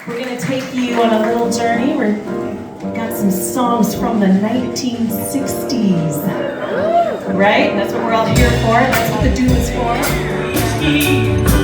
We're going to take you on a little journey. We've got some songs from the 1960s. Right? That's what we're all here for. That's what the do is for.